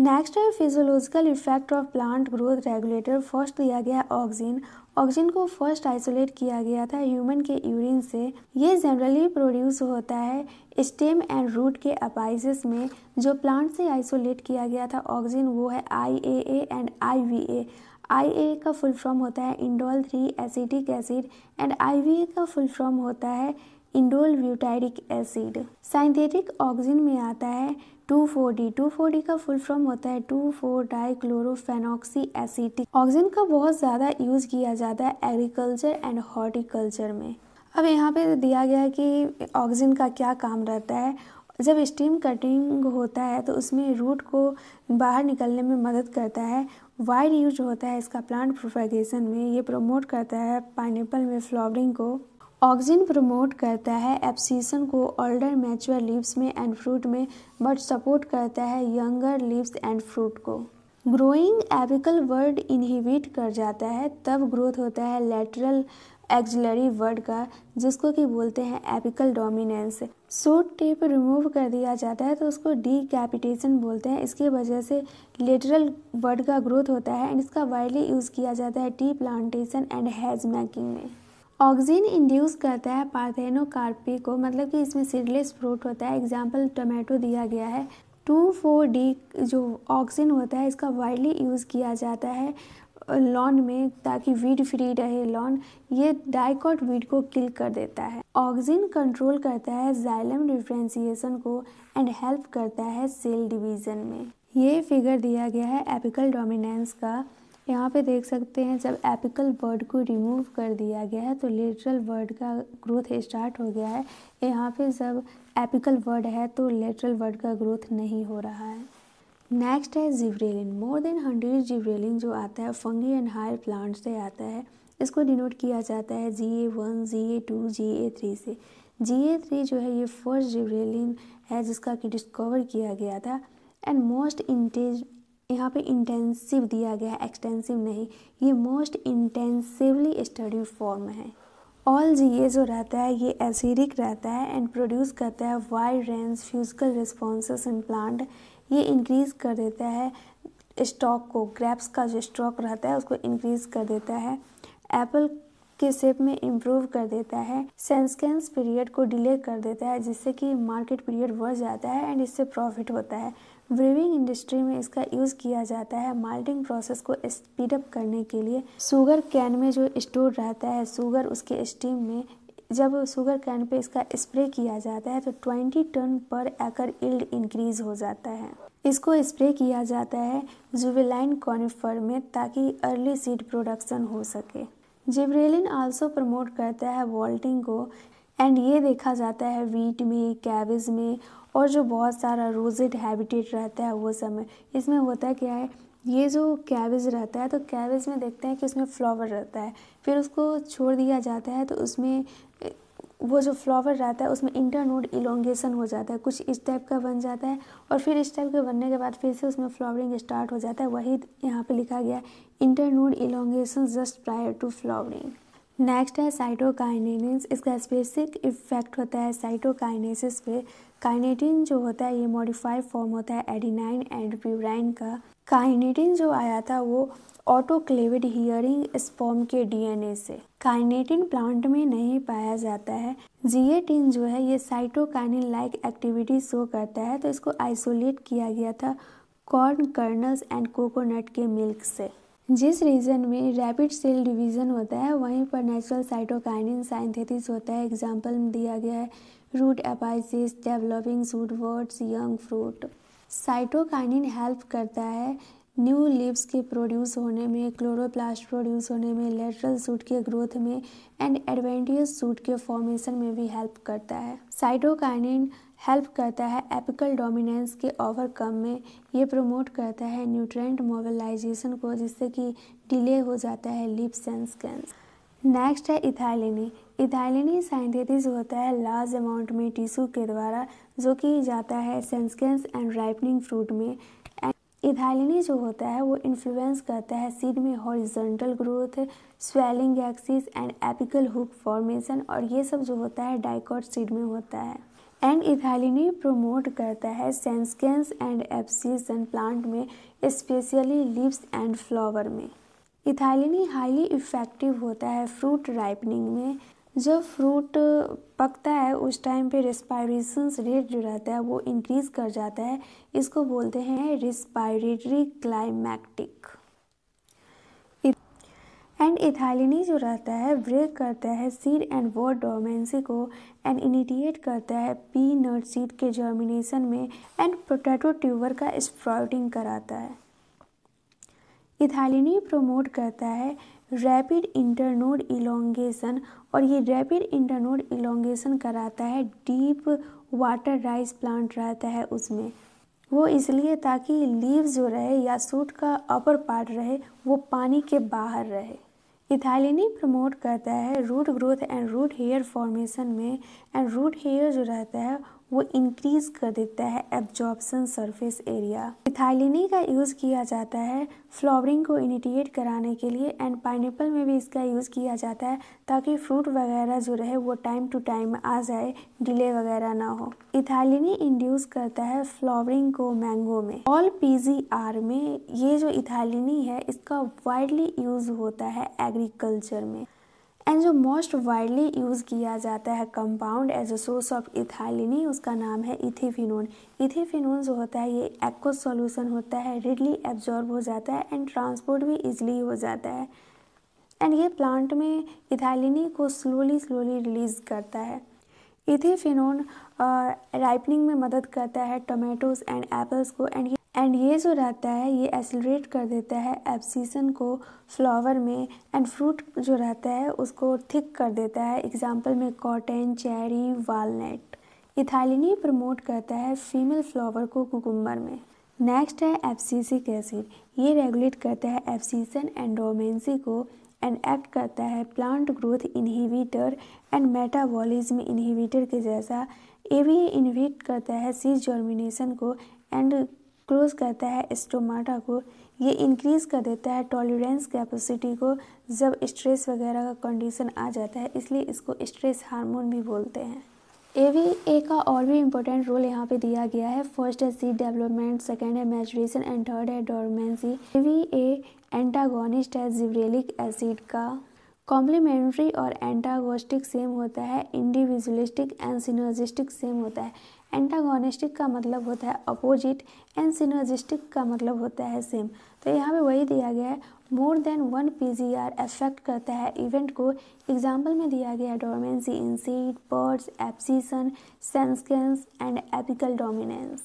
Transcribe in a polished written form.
Next है physiological effect of plant growth regulator. First दिया गया ऑक्सिन। ऑक्सिन को फर्स्ट आइसोलेट किया गया था ह्यूमन के यूरिन से। ये जनरली प्रोड्यूस होता है स्टेम एंड रूट के अपाइसिस में। जो प्लांट से आइसोलेट किया गया था ऑक्सिन वो है IAA एंड IVA। IA का फुल फॉर्म होता है indole 3 acetic acid and IVA का फुल फॉर्म होता है indole butyric acid. Synthetic auxin में आता है 2,4-D। 2,4-D का फुल फॉर्म होता है 2,4-डाइक्लोरोफेनॉक्सी एसिटिक। ऑक्सिन का बहुत ज़्यादा यूज़ किया जाता है एग्रीकल्चर एंड हॉर्टिकल्चर में। अब यहाँ पे दिया गया है कि ऑक्सिन का क्या काम रहता है। जब स्टीम कटिंग होता है तो उसमें रूट को बाहर निकलने में मदद करता है। वाइड यूज होता है इसका प्लांट प्रोपेगेशन में। ये प्रमोट करता है पाइनएप्पल में फ्लावरिंग को। ऑक्सिन प्रमोट करता है एब्सिशन को ओल्डर मैच्योर लीव्स में एंड फ्रूट में, बट सपोर्ट करता है यंगर लीव्स एंड फ्रूट को। ग्रोइंग एपिकल वर्ड इनहिबिट कर जाता है, तब ग्रोथ होता है लेटरल एक्सिलरी वर्ड का, जिसको कि बोलते हैं apical dominance. Shoot tip remove कर दिया जाता है तो उसको डीकैपिटेशन बोलते हैं। इसकी वजह से लेटरल वर्ड का ग्रोथ होता है एंड इसका वाइडली यूज़ किया जाता है tea plantation and hedge making में। ऑक्सिन इंड्यूस करता है पार्थेनोकार्पी को, मतलब कि इसमें सीडलेस फ्रूट होता है। एग्जाम्पल टोमेटो दिया गया है। 2,4-D जो ऑक्सिन होता है इसका वाइडली यूज़ किया जाता है लॉन में, ताकि वीड फ्री रहे लॉन। ये डाइकॉट वीड को किल कर देता है। ऑक्सिन कंट्रोल करता है जाइलम डिफरेंशिएशन को एंड हेल्प करता है सेल डिवीजन में। ये फिगर दिया गया है एपिकल डोमिनेंस का। यहाँ पे देख सकते हैं जब एपिकल वर्ड को रिमूव कर दिया गया है तो लेटरल वर्ड का ग्रोथ स्टार्ट हो गया है। यहाँ पे जब एपिकल वर्ड है तो लेटरल वर्ड का ग्रोथ नहीं हो रहा है। नेक्स्ट है जिब्रेलिन। मोर देन 100 जिब्रेलिन जो आता है फंगी एंड हायर प्लांट से आता है। इसको डिनोट किया जाता है GA1, GA2, GA3 से। GA3 जो है ये फर्स्ट जिब्रेलिन है जिसका कि डिस्कवर किया गया था एंड मोस्ट यहाँ पे इंटेंसिव दिया गया है, एक्सटेंसिव नहीं। ये मोस्ट इंटेंसिवली स्टडी फॉर्म है। ऑल GA जो रहता है ये एसिडिक रहता है एंड प्रोड्यूस करता है wide range physical responses in plant. ये इंक्रीज कर देता है स्टॉक को, ग्रेप्स का जो स्टॉक रहता है उसको इंक्रीज कर देता है। एप्पल के शेप में इम्प्रूव कर देता है। सेंसकेंस पीरियड को डिले कर देता है जिससे कि मार्केट पीरियड बढ़ जाता है एंड इससे प्रॉफिट होता है। ब्रूइंग इंडस्ट्री में इसका यूज़ किया जाता है माल्टिंग प्रोसेस को स्पीड अप करने के लिए। शुगर कैन में जो स्टोर रहता है शुगर, उसके स्टीम में जब शुगर कैन पे इसका स्प्रे किया जाता है तो 20 टन पर एकड़ यील्ड इंक्रीज हो जाता है। इसको स्प्रे किया जाता है जुवेलाइन कॉनिफर में ताकि अर्ली सीड प्रोडक्शन हो सके। जिब्रेलिन आल्सो प्रमोट करता है वॉल्टिंग को एंड ये देखा जाता है वीट में, कैबेज में और जो बहुत सारा रोजेड हैबिटेट रहता है वो सब में। इसमें होता क्या है, ये जो कैबेज रहता है तो कैबेज में देखते हैं कि उसमें फ्लावर रहता है, फिर उसको छोड़ दिया जाता है तो उसमें वो जो फ्लावर रहता है उसमें इंटरनोड इलोंगेशन हो जाता है, कुछ इस टाइप का बन जाता है और फिर इस टाइप के बनने के बाद फिर से उसमें फ्लावरिंग स्टार्ट हो जाता है। वही यहाँ पे लिखा गया है internode elongation just prior to flowering. Next है साइटोकाइनेसिस। इसका स्पेसिफिक इफेक्ट होता है साइटोकाइनेसिस पे। काइनेटिन जो होता है ये मॉडिफाइड फॉर्म होता है एडिनाइन एंड प्यूराइन का। काइनेटिन जो आया था वो ऑटोक्लेवेड हियरिंग स्पर्म के DNA से। काइनेटिन प्लांट में नहीं पाया जाता है। जिएटिन जो है ये साइटोकाइनिन लाइक एक्टिविटी शो करता है, तो इसको आइसोलेट किया गया था कॉर्न कर्नल्स एंड कोकोनट के मिल्क से। जिस रीजन में रैपिड सेल डिवीजन होता है वहीं पर नेचुरल साइटोकाइनिन सिंथेसिस होता है। एग्जाम्पल में दिया गया है root apices, developing shoot buds, young fruit. Cytokinin help करता है न्यू लीव्स के प्रोड्यूस होने में, क्लोरोप्लास्ट प्रोड्यूस होने में, लेटरल शूट के ग्रोथ में एंड एडवेंटियस शूट के फॉर्मेशन में भी हेल्प करता है। साइटोकाइनिन हेल्प करता है एपिकल डोमिनेंस के ओवरकम में। ये प्रमोट करता है न्यूट्रिएंट मोबिलाइजेशन को जिससे कि डिले हो जाता है लीफ सेंसकेंस। नेक्स्ट है इथाइलिनी। इथाइलिनी सिंथेसिस होता है लार्ज अमाउंट में टिश्यू के द्वारा जो कि जाता है सेंसकेंस एंड राइपनिंग फ्रूट में। इथाइलिनी जो होता है वो इन्फ्लुएंस करता है सीड में horizontal growth, swelling axis and apical hook formation और ये सब जो होता है डाइकॉट सीड में होता है। एंड इथाइलिनी प्रमोट करता है सेंस्केंस एंड एब्सिसन प्लांट में, स्पेशली लीव्स एंड फ्लावर में। इथाइलिनी हाईली इफेक्टिव होता है फ्रूट राइपनिंग में। जब फ्रूट पकता है उस टाइम पे रेस्पायरेशन रेट जो रहता है वो इंक्रीज कर जाता है, इसको बोलते हैं रेस्पायरेटरी क्लाइमैक्टिक। एंड इथाइलिनी जो रहता है ब्रेक करता है सीड एंड बड डोर्मेंसी को एंड इनिशिएट करता है पी नट सीड के जर्मिनेशन में एंड पोटैटो ट्यूबर का स्प्राउटिंग कराता है। इथाइलिनी प्रमोट करता है रैपिड इंटरनोड इलोंगेशन, और ये रैपिड इंटरनोड इलोंगेशन कराता है डीप वाटर राइस प्लांट रहता है उसमें, वो इसलिए ताकि लीव्स जो रहे या सूट का अपर पार्ट रहे वो पानी के बाहर रहे। इथाइलिनी प्रमोट करता है root growth and root hair formation में, एंड रूट हेयर जो रहता है वो इंक्रीज कर देता है एब्जॉर्प्शन सरफेस एरिया। इथाइलिनी का यूज़ किया जाता है फ्लावरिंग को इनिशिएट कराने के लिए, एंड पाइनएप्पल में भी इसका यूज़ किया जाता है ताकि फ्रूट वगैरह जो रहे वो टाइम टू टाइम आ जाए, डिले वगैरह ना हो। इथाइलिनी इंड्यूस करता है फ्लावरिंग को मैंगो में। ऑल पीजीआर में ये जो इथाइलिनी है इसका वाइडली यूज़ होता है एग्रीकल्चर में। एंड जो मोस्ट वाइडली यूज़ किया जाता है compound as a source of ethylene उसका नाम है इथेफिनोन। इथेफिनोन जो होता है ये एक्वस सॉल्यूशन होता है, रिडली एब्जॉर्ब हो जाता है एंड ट्रांसपोर्ट भी इजीली हो जाता है, एंड ये प्लांट में इथाइलिनी को स्लोली रिलीज करता है। इथेफिनोन राइपनिंग में मदद करता है टोमेटोज एंड एप्पल्स को, एंड ये जो रहता है ये एक्सेलरेट कर देता है एब्सिसन को फ्लावर में, एंड फ्रूट जो रहता है उसको थिक कर देता है, एग्जाम्पल में कॉटन, चेरी, वालनट। इथाइलिनी प्रमोट करता है फीमेल फ्लावर को कुकुम्बर में। नेक्स्ट है एब्सिसिक एसिड, ये रेगुलेट करता है एब्सिसन एंड डोर्मेंसी को एंड एक्ट करता है plant growth inhibitor and metabolism inhibitor के जैसा। ये भी इनहिबिट करता है सीड जर्मिनेशन को एंड क्लोज करता है स्टोमाटा को। ये इंक्रीज कर देता है टॉलरेंस कैपेसिटी को जब स्ट्रेस वगैरह का कंडीशन आ जाता है, इसलिए इसको स्ट्रेस हार्मोन भी बोलते हैं। ए का और भी इम्पोर्टेंट रोल यहाँ पे दिया गया है। फर्स्ट है सीड डेवलपमेंट, सेकेंड है मैचुरेशन एंड थर्ड है डोर्मेंसी। ए एंटागोनिस्ट है जिब्रेलिक एसिड का। कॉम्प्लीमेंट्री और एंटागोनिस्टिक सेम होता है, इंडिविजुअलिस्टिक एंड सिनर्जिस्टिक सेम होता है। एंटागोनिस्टिक का मतलब होता है अपोजिट एंड सिनर्जिस्टिक का मतलब होता है सेम। तो यहाँ पे वही दिया गया है, more than one PGR affect करता है इवेंट को। एग्जाम्पल में दिया गया है dormancy in seed, buds, abscission, senescence and apical dominance.